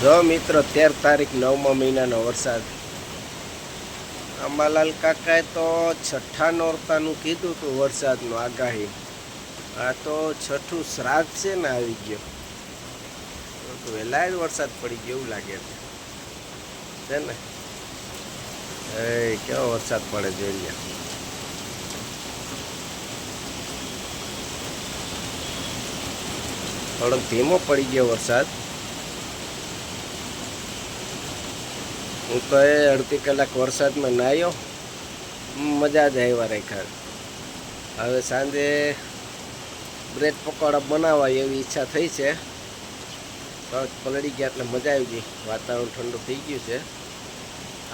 જો મિત્રો 13 તારીખ 9મા મહિનાનો વરસાદ. અંબાલાલ કાકાએ તો છઠ્ઠા નોરતાનું કીધું હતું વરસાદનું આગાહી. આ તો છઠ્ઠું શ્રાદ્ધ છે ને આવી ગયો. વહેલા જ વરસાદ પડી ગયો એવું લાગે છે ને. કેવો વરસાદ પડે જોઈ લે. થોડોક ધીમો પડી ગયો વરસાદ. હું તો અડધી કલાક વરસાદમાં નાહ્યો, મજા જ આવ્યા રાખ્યા. હવે સાંજે બ્રેડ પકોડા બનાવવા એવી ઈચ્છા થઈ છે. પલળી ગયા એટલે મજા આવી ગઈ. વાતાવરણ ઠંડુ થઈ ગયું છે.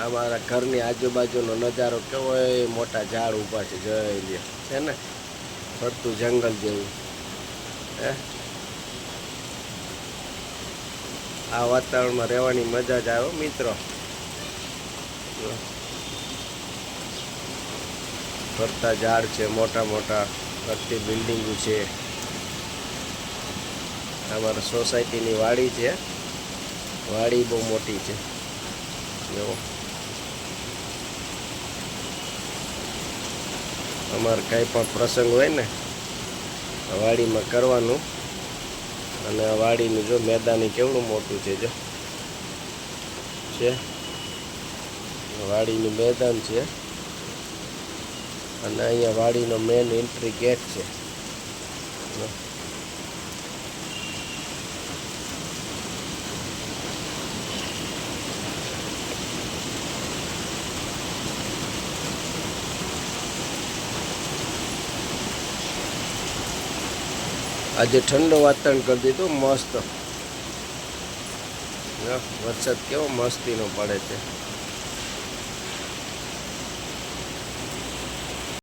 અમારા ઘરની આજુબાજુનો નજારો કેવો હોય, મોટા ઝાડ ઊભા છે જોઈ લે છે ને, ફરતું જંગલ જેવું. આ વાતાવરણમાં રહેવાની મજા જ આવે મિત્રો. ફરતા ઝાડ છે મોટા મોટા, ફરતી બિલ્ડિંગો છે. અમારા સોસાયટીની વાડી છે, વાડી બહુ મોટી છે. જો અમારે કાંઈ પણ પ્રસંગ હોય ને વાડીમાં કરવાનું. અને વાડીનું જો મેદાની કેવડું મોટું છે, જો છે વાડીનું મેદાન છે. અને અહીંયા વાડીનો મેન એન્ટ્રી ગેટ છે. આજે ઠંડો વાતાવરણ કરી દીધું મસ્ત. વરસાદ કેવો મસ્તીનો પડે છે.